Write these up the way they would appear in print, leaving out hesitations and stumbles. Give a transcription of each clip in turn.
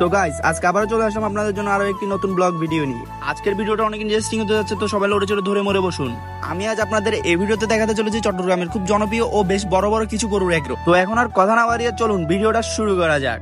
তো গাইস আজকে আবার চলে আসলাম আপনাদের জন্য আরো একটি নতুন ব্লগ ভিডিও নিয়ে। আজকের ভিডিওটা অনেক ইন্টারেস্টিং হতে যাচ্ছে, তো সবাই লড়ে চড়ে ধরে মরে বসুন। আমি আজ আপনাদের এই ভিডিওতে দেখাতে চলেছি চট্টগ্রামের খুব জনপ্রিয় ও বেশ বড় বড় কিছু গরুর এগ্রো। তো এখন আর কথা না বাড়িয়ে চলুন ভিডিওটা শুরু করা যাক।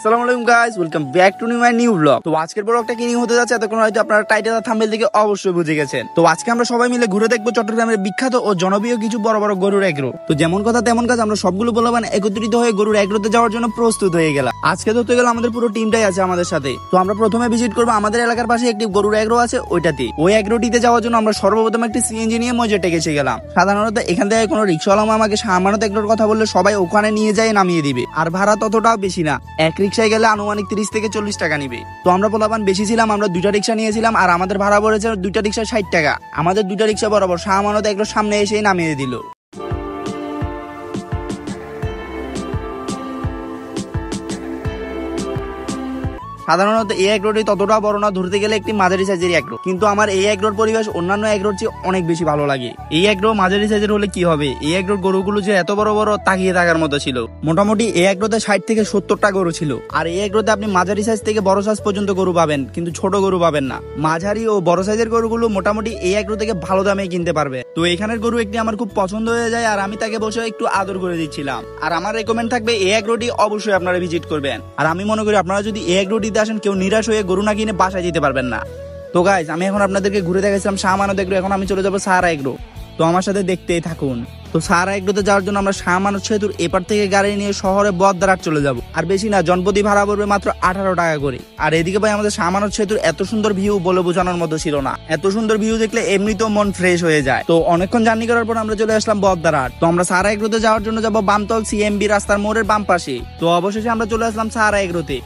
আসসালামু আলাইকুম guys, welcome back to my new blog. তো আজকের ব্লগটা কি নিয়ে হতে যাচ্ছে এতক্ষণ হয়তো আপনারা টাইটেল আর থাম্বনেল থেকে অবশ্যই বুঝে গেছেন। তো আজকে আমরা সবাই মিলে ঘুরে দেখবো চট্টগ্রামের বিখ্যাত ও জনপ্রিয় কিছু বড় বড় গরুর এগ্রো। তো যেমন কথা তেমন কাজ, আমরা সবগুলো বলবান একত্রিত হয়ে গরুর এগ্রোতে যাওয়ার জন্য প্রস্তুত হয়ে গেলাম। আজকে ধরতে গেলে আমাদের পুরো টিমটাই আছে আমাদের সাথে। তো আমরা প্রথমে ভিজিট করবো আমাদের এলাকার পাশে একটি গরুর এগ্রো আছে, ওইটাতে। ওই এগ্রোটিতে যাওয়ার জন্য আমরা সর্বপ্রথম একটি সিএনজি নিয়ে মজেটে গেছে গেলাম। সাধারণত এখান থেকে কোনো রিক্সাওয়ালা আমাকে সামানত এগ্রোর কথা বললে সবাই ওখানে নিয়ে যায় নামিয়ে দিবে, আর ভাড়া ততটাও বেশি না। এক রিক্সায় গেলে আনুমানিক 30 থেকে 40 টাকা নিবে। তো আমরা পোলাপান বেশি ছিলাম, আমরা দুইটা রিক্সা নিয়েছিলাম আর আমাদের ভাড়া পড়েছে দুইটা রিক্সা 60 টাকা। আমাদের দুইটা রিক্সা বরাবর সামানত এগ্রোর সামনে এসে নামিয়ে দিল। সাধারণত এই এগ্রোটি ততটা বড় না, ধরতে গেলে একটি মাঝারি সাইজের এগ্রো, কিন্তু আমার এই এগ্রোর পরিবেশ অন্যান্য এগ্রোর চেয়ে অনেক বেশি ভালো লাগে। এই এগ্রো মাঝারি সাইজের হলে কি হবে, এই এগ্রোর গরুগুলো যে এত বড় বড় তাকিয়ে থাকার মতো ছিল। মোটামুটি এই এগ্রোতে 60 থেকে 70টা গরু ছিল। আর এই এগ্রোতে আপনি মাঝারি সাইজ থেকে বড় সাইজ পর্যন্ত গরু পাবেন, কিন্তু ছোট গরু পাবেন না। মাঝারি ও বড় সাইজের গরুগুলো মোটামুটি এই এগ্রো থেকে ভালো দামে কিনতে পারবে। তো এখানের গরু একটি আমার খুব পছন্দ হয়ে যায়, আর আমি তাকে বসে একটু আদর করে দিচ্ছিলাম। আর আমার রেকমেন্ড থাকবে এই এগ্রোটি অবশ্যই আপনারা ভিজিট করবেন। আর আমি মনে করি আপনারা যদি এই এগ্রোটিতে আসেন, কেউ নিরাশ গরু না কিনে বাসায় যেতে পারবেন না। তো গাইস আমি এখন আপনাদেরকে ঘুরে দেখাইছিলাম শাহমানত এগ্রো, এখন আমি চলে যাবো সাহারা এগ্রো। তো আমার সাথে দেখতেই থাকুন। তো সাহারা এগ্রোতে যাওয়ার জন্য আমরা শাহমানত সেতুর এপার থেকে গাড়ি নিয়ে শহরে বদদারাট চলে যাব। আর বেশি না, জনপ্রতি ভাড়া পড়বে মাত্র 18 টাকা করে। আর এদিকে ভাই আমাদের শাহমানত সেতুর এত সুন্দর ভিউ বলে বোঝানোর মতো ছিল না। এত সুন্দর ভিউ দেখলে এমনিতেও মন ফ্রেশ হয়ে যায়। তো অনেকক্ষণ জার্নি করার পর আমরা চলে আসলাম বদদারাট। তো আমরা সাহারা এগ্রোতে যাওয়ার জন্য যাবো বামতল সিএমবি রাস্তার মোড়ের বাম পাশে। তো অবশেষে আমরা চলে আসলাম সাহারা এগ্রোতে।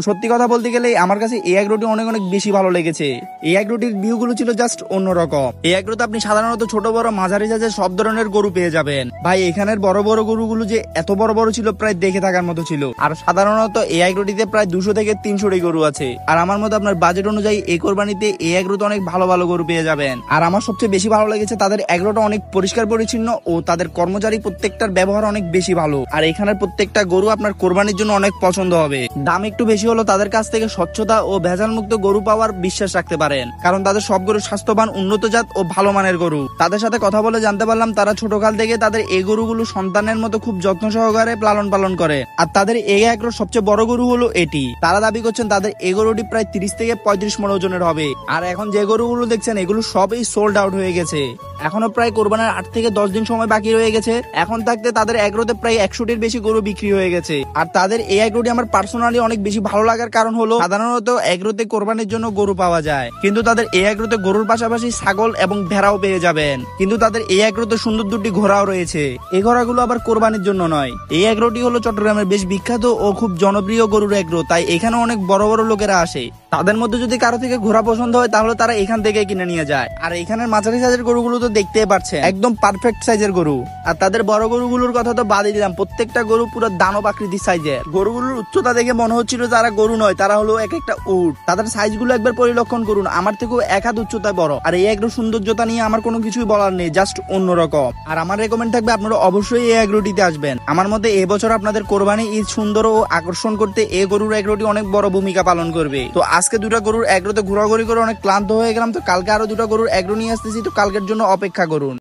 তো সত্যি কথা বলতে গেলে আমার কাছে এই এগ্রোটি অনেক অনেক বেশি ভালো লেগেছে। এই এগ্রোটির ভিউ গুলো ছিল জাস্ট অন্যরকম। এই এগ্রোতে আপনি সাধারণত ছোট বড় মাঝারি সাইজের সব ধরনের গরু পেয়ে যাবেন। ভাই এখানের বড় বড় গরুগুলো যে এত বড় বড় ছিল, প্রায় দেখে থাকার মতো ছিল। আর সাধারণত এই এগ্রোটিতে প্রায় 200 থেকে 300টি গরু আছে। আর আমার মতো আপনার বাজেট অনুযায়ী এই কোরবানিতে এই এগ্রোতে অনেক ভালো ভালো গরু পেয়ে যাবেন। আর আমার সবচেয়ে বেশি ভালো লেগেছে তাদের এগ্রোটা অনেক পরিষ্কার পরিচ্ছন্ন ও তাদের কর্মচারী প্রত্যেকটার ব্যবহার অনেক বেশি ভালো। আর এখানের প্রত্যেকটা গরু আপনার কোরবানির জন্য অনেক পছন্দ হবে। দাম একটু বেশি হলো, তাদের কাছ থেকে স্বচ্ছতা ও ভেজাল মুক্ত গরু পাওয়ার বিশ্বাস রাখতে পারেন, কারণ তাদের সব গরু স্বাস্থ্যবান, উন্নত জাত ও ভালো মানের গরু। তাদের সাথে কথা বলে জানতে পারলাম তারা ছোটকাল থেকে তাদের এই গরুগুলো সন্তানের মতো খুব যত্ন সহকারে লালন পালন করে। আর তাদের এই এগ্রোর সবচেয়ে বড় গরু হলো এটি। তারা দাবি করছেন তাদের এই গরুটি প্রায় 30 থেকে 35 মণ ওজনের হবে। আর এখন যে গরুগুলো দেখছেন এগুলো সবই সোল্ড আউট হয়ে গেছে। এখনো প্রায় কোরবানির 8 থেকে 10 দিন সময় বাকি রয়ে গেছে। এখন থাকতে তাদের এগ্রোতে প্রায় 100টির বেশি গরু বিক্রি হয়ে গেছে। আর তাদের এই এগ্রোটি আমার পার্সোনালি অনেক বেশি ভালো লাগার কারণ হলো সাধারণত এগ্রোতে কোরবানির জন্য গরু পাওয়া যায়, কিন্তু তাদের এই এগ্রোতে গরুর পাশাপাশি ছাগল এবং ভেড়াও পেয়ে যাবেন। কিন্তু তাদের এই এগ্রোতে সুন্দর দুটি ঘোড়াও রয়েছে। এই ঘোড়াগুলো আবার কোরবানির জন্য নয়। এই এগ্রোটি হলো চট্টগ্রামের বেশ বিখ্যাত ও খুব জনপ্রিয় গরুর এগ্রো, তাই এখানে অনেক বড় বড় লোকেরা আসে। তাদের মধ্যে যদি কারো থেকে ঘোড়া পছন্দ হয় তাহলে তারা এখান থেকে কিনে নিয়ে যায়। আর এখানের মাঝারি সাইজের গরুগুলো তো দেখতেই পাচ্ছেন, একদম পারফেক্ট সাইজের গরু। আর তাদের বড় গরুগুলোর কথা তো বাদই দিলাম, প্রত্যেকটা গরু পুরো দানব আকৃতির সাইজের। গরুগুলোর উচ্চতা দেখে মনে হচ্ছিল যারা গরু নয়, তারা হলো এক একটা উট। তাদের সাইজ গুলো একবার পরিলক্ষণ করুন, আমার থেকেও 1 হাত উচ্চতায় বড়। আর এই এগ্রো সৌন্দর্যতা নিয়ে আমার কোনো কিছুই বলার নেই, জাস্ট অন্যরকম। আর আমার রেকমেন্ড থাকবে আপনারা অবশ্যই এই এগ্রোটিতে আসবেন। আমার মতে এবছর আপনাদের কোরবানি ঈদ সুন্দর ও আকর্ষণ করতে এই গরুর এগ্রোটি অনেক বড় ভূমিকা পালন করবে। তো আজকে দুটা গরুর এগ্রোতে ঘোরাঘুরি করে অনেক ক্লান্ত হয়ে গেলাম। তো কালকে আরো দুটা গরুর এগ্রো নিয়ে আসতেছি, তো কালকের জন্য অপেক্ষা করুন।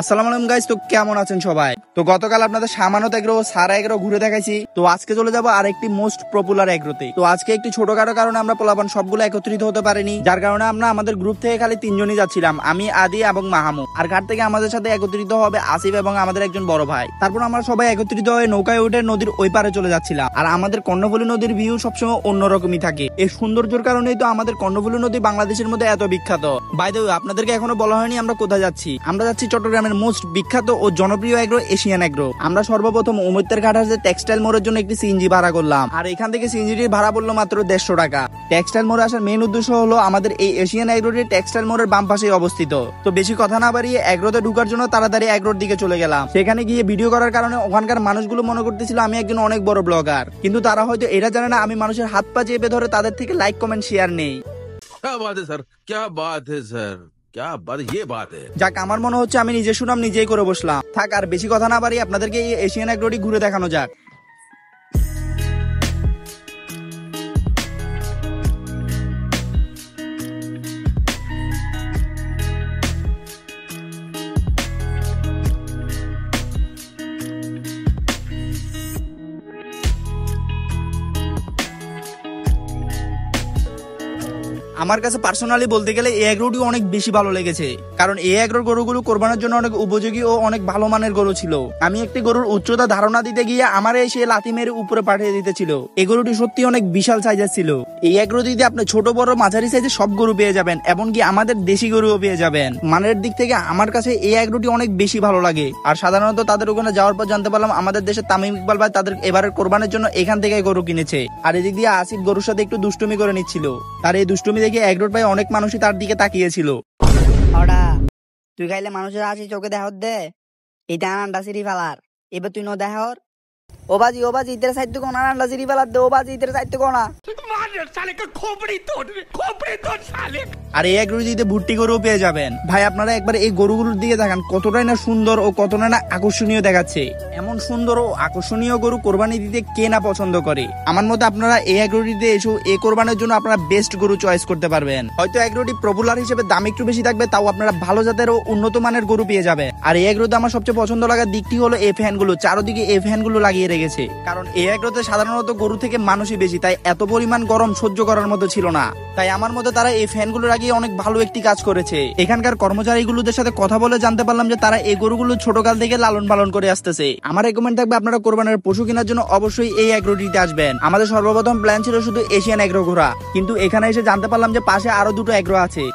আসসালামু আলাইকুম গাইস, তো কেমন আছেন সবাই? তো গতকাল আপনাদের শাহমানত এগ্রো ও সারা এগ্রো ঘুরে দেখাইছি। তো আজকে চলে যাবো আরেকটি মোস্ট পপুলার এগ্রোতে। তো আজকে একটি ছোটখাটো কারণে আমরা পোলাপান সবগুলো একত্রিত হতে পারিনি, যার কারণে আমরা আমাদের গ্রুপ থেকে খালি 3 জনই যাচ্ছিলাম, আমি, আদি এবং মাহমুদ। আর ঘাট থেকে আমাদের সাথে একত্রিত হবে আসিফ এবং আমাদের একজন বড় ভাই। তারপর আমরা সবাই একত্রিত হয়ে নৌকায় উঠে নদীর ওই পারে চলে যাচ্ছিলাম। আর আমাদের কর্ণফুলী নদীর ভিউ সবসময় অন্যরকমই থাকে। এই সৌন্দর্যের কারণেই তো আমাদের কর্ণফুলী নদী বাংলাদেশের মধ্যে এত বিখ্যাত। বাই দ্য ওয়ে আপনাদেরকে এখনো বলা হয়নি আমরা কোথায় যাচ্ছি। আমরা যাচ্ছি চট্টগ্রামের মোস্ট বিখ্যাত ও জনপ্রিয় এগ্রো এশিয়ান এশিয়ান এগ্রো। আমরা সর্বপ্রথম উমৈত্তের ঘাট হাসে টেক্সটাইল মোড়ের জন্য একটি সিএনজি ভাড়া করলাম, আর এখান থেকে সিএনজিটির ভাড়া পড়লো মাত্র 150 টাকা। টেক্সটাইল মোড়ে আসার মেইন উদ্দেশ্য হলো আমাদের এই এশিয়ান এগ্রোটি টেক্সটাইল মোড়ের বাম পাশেই অবস্থিত। তো বেশি কথা না বাড়িয়ে এগ্রোতে ঢুকার জন্য তাড়াতাড়ি এগ্রোর দিকে চলে গেলাম। সেখানে গিয়ে ভিডিও করার কারণে ওখানকার মানুষগুলো মনে করতেছিল আমি একজন অনেক বড় ব্লগার, কিন্তু তারা হয়তো এটা জানে না আমি মানুষের হাত পা চেপে ধরে তাদের থেকে লাইক কমেন্ট শেয়ার নেই। क्या बात है सर, क्या बात है सर, क्या बात, ये बात है। যাক, আমার মনে হচ্ছে আমি নিজের সুনাম নিজেই করে বসলাম। থাক, আর বেশি কথা না বাড়িয়ে আপনাদেরকে এই এশিয়ান এগ্রোটি ঘুরে দেখানো যাক। আমার কাছে পার্সোনালি বলতে গেলে এই এগ্রোটি অনেক বেশি ভালো লেগেছে, কারণ এই এগ্রোর গরুগুলো কোরবানোর জন্য অনেক উপযোগী ও অনেক ভালো মানের গরু ছিল। আমি একটি গরুর উচ্চতা ধারণা দিতে গিয়ে আমার এসে লাথি মেরে উপরে পাঠিয়ে দিতেছিল। এই গরুটি সত্যি অনেক বিশাল সাইজের ছিল। এই এগ্রোটিতে আপনি ছোট বড় মাঝারি সাইজের সব গরু পেয়ে যাবেন, এমনকি আমাদের দেশি গরুও পেয়ে যাবেন। মানের দিক থেকে আমার কাছে এই এগ্রোটি অনেক বেশি ভালো লাগে। আর সাধারণত তাদের ওখানে যাওয়ার পর জানতে পারলাম আমাদের দেশে তামিম ইকবাল ভাই তাদের এবারের কোরবানের জন্য এখান থেকে গরু কিনেছে। আর এদিক দিয়ে আসিফ গরুর সাথে একটু দুষ্টুমি করে নিচ্ছিল। তার এই দুষ্টুমি দেখে এগ্রোর ভাই অনেক মানুষই তার দিকে তাকিয়েছিল। ওটা তুই খাইলে মানুষের হাসি চোখে দেহর দে, এটা আন্ডা সিঁড়ি ফেলার এবার তুই ন দেহর। ও বাজি ইতের সাইড তো কোনা আন্ডা সিঁড়ি ফেলার দে, ও বাজি ইতের সাইড তো কোনা। আর এই এগ্রোটিতে ভুট্টি গরুও পেয়ে যাবেন। ভাই আপনারা একবার এই গরুগুলোর দিকে দেখান, কতটাই না সুন্দর ও কতটাই না আকর্ষণীয় দেখাচ্ছে। এমন সুন্দর ও আকর্ষণীয় গরু কোরবানি দিতে কে না পছন্দ করে। আমার মতে আপনারা এই এগ্রোটিতে এসে এই কোরবানের জন্য আপনারা বেস্ট গরু চয়েস করতে পারবেন। হয়তো এগ্রোটি পপুলার হিসেবে দাম একটু বেশি থাকবে, তাও আপনারা ভালো জাতের ও উন্নত মানের গরু পেয়ে যাবেন। আর এই এগ্রোতে আমার সবচেয়ে পছন্দ লাগার দিকটি হলো এই ফ্যানগুলো, চারদিকে এই ফ্যানগুলো লাগিয়ে রেখেছে। কারণ এই এগ্রোতে সাধারণত গরু থেকে মানুষই বেশি, তাই এত পরিমাণ গরম সহ্য করার মতো ছিল না। তাই আমার মতে তারা এই ফ্যানগুলো লাগিয়ে অনেক ভালো একটি কাজ করেছে। এখানকার কর্মচারীগুলোদের সাথে কথা বলে জানতে পারলাম যে তারা এই গরুগুলো ছোটকাল থেকে লালন পালন করে আসতেছে। আমার রেকমেন্ড থাকবে আপনারা কোরবানের পশু কেনার জন্য অবশ্যই এই এগ্রোটিতে আসবেন। আমাদের সর্বপ্রথম প্ল্যান ছিল শুধু এশিয়ান এগ্রো ঘোরা, কিন্তু এখানে এসে জানতে পারলাম যে পাশে আরো দুটো এগ্রো আছে।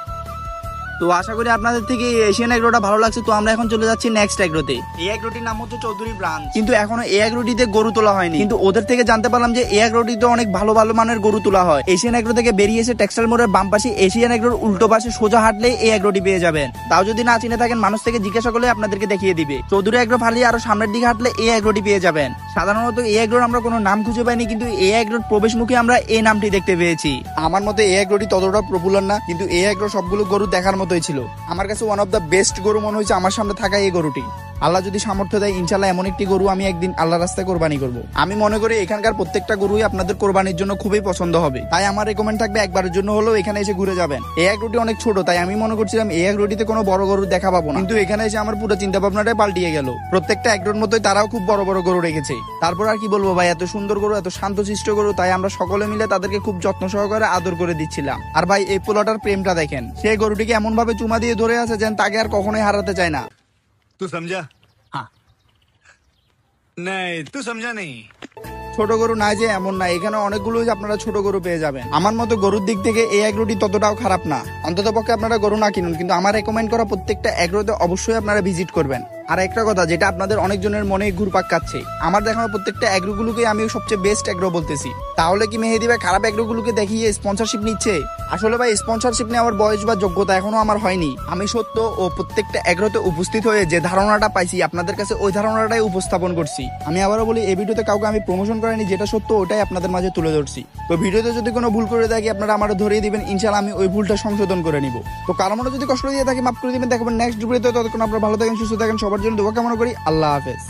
তো আশা করি আপনাদের থেকে এশিয়ান এগ্রোটা ভালো লাগছে। তো আমরা এখন চলে যাচ্ছি নেক্সট এগ্রোতে। এই এগ্রোটির নাম হচ্ছে চৌধুরী ব্রাঞ্চ, কিন্তু এখনো এই এগ্রোটিতে গরু তোলা হয়নি। কিন্তু ওদের থেকে জানতে পারলাম যে এই এগ্রোটিতে অনেক ভালো ভালো মানের গরু তোলা হয়। এশিয়ান এগ্রো থেকে বেরিয়ে এসে টেক্সটাইল মোড়ের বাম পাশে এশিয়ান এগ্রোর উল্টো পাশে সোজা হাঁটলে এই এগ্রোটি পেয়ে যাবেন। তাও যদি না চিনে থাকেন মানুষ থেকে জিজ্ঞাসা করলে আপনাদেরকে দেখিয়ে দিবে। চৌধুরী এগ্রো ফালিয়ে আরো সামনের দিকে হাঁটলে এই এগ্রোটি পেয়ে যাবেন। সাধারণত এই এগ্রোর আমরা কোনো নাম খুঁজে পাইনি, কিন্তু এই এগ্রোর প্রবেশ মুখে আমরা এই নামটি দেখতে পেয়েছি। আমার মতে এই এগ্রোটি ততটা পপুলার না, কিন্তু এই এগ্রো সবগুলো গরু দেখার মতোই ছিল। আমার কাছে ওয়ান অফ দ্য বেস্ট গরু মনে হয়েছে আমার সামনে থাকা এই গরুটি। আল্লাহ যদি সামর্থ্য দেয় ইনশাল্লাহ এমন একটি গরু আমি একদিন আল্লাহ রাস্তায় কোরবানি করব। আমি মনে করি এখানকার প্রত্যেকটা গরুই আপনাদের কোরবানির জন্য খুবই পছন্দ হবে। তাই আমার রেকমেন্ড থাকবে একবারের জন্য হলেও এখানে এসে ঘুরে যাবেন। এই এগ্রোটি অনেক ছোট, তাই আমি মনে করছিলাম এই এগ্রোটিতে কোনো বড় গরু দেখা পাবো না, কিন্তু এখানে এসে আমার পুরো চিন্তা ভাবনাটাই পাল্টিয়ে গেল। প্রত্যেকটা এগ্রোর মতোই তারাও খুব বড় বড় গরু রেখেছে। তারপর আর কি বলবো ভাই, এত সুন্দর গরু, এত শান্তশিষ্ট গরু, তাই আমরা সকলে মিলে তাদেরকে খুব যত্ন সহকারে আদর করে দিচ্ছিলাম। আর ভাই এই পোলাটার প্রেমটা দেখেন, সেই গরুটিকে এমন ভাবে চুমা দিয়ে ধরে আছে যেন তাকে আর কখনোই হারাতে চায় না। तू समझा? हाँ नहीं तू समझा नहीं। ছোট গরু নাই যে এমন না, এখানে অনেকগুলো আপনারা ছোট গরু পেয়ে যাবেন। আমার মতো গরুর দিক থেকে এই এগ্রোটি ততটাও খারাপ না। অন্তত পক্ষে আপনারা গরু না কিনুন, কিন্তু আমার রেকমেন্ড করা প্রত্যেকটা এগ্রোতে অবশ্যই আপনারা ভিজিট করবেন। আর একটা কথা যেটা আপনাদের অনেকজনের মনে ঘুরপাক খাচ্ছে, আমার দেখানো প্রত্যেকটা এগ্রোগুলোকে আমি সবচেয়ে বেস্ট এগ্রো বলতেছি। তাহলে কি মেহেদী ভাই খারাপ এগ্রোগুলোকে দেখিয়ে স্পন্সরশিপ নিচ্ছে? আসলে ভাই স্পন্সরশিপ নেওয়ার বয়স বা যোগ্যতা এখনো আমার হয়নি। আমি সত্য ও প্রত্যেকটা এগ্রোতে উপস্থিত হয়ে যে ধারণাটা পাইছি আপনাদের কাছে ওই ধারণাটাই উপস্থাপন করছি। আমি আবারও বলি, এই ভিডিওতে কাউকে আমি প্রমোশন করিনি, যেটা সত্য ওটাই আপনাদের মাঝে তুলে ধরছি। তো ভিডিওতে যদি কোনো ভুল করে থাকি আপনারা আমারও ধরিয়ে দিবেন, ইনশাআল্লাহ আমি ওই ভুলটা সংশোধন করে নিব। তো কারো মনে যদি কষ্ট দিয়ে থাকি মাফ করে দিবেন। দেখাবেন নেক্সট ভিডিওতে। ততক্ষণ আপনারা ভালো থাকেন, সুস্থ থাকেন, সবার জন্য দোয়া কামনা করি। আল্লাহ হাফেজ।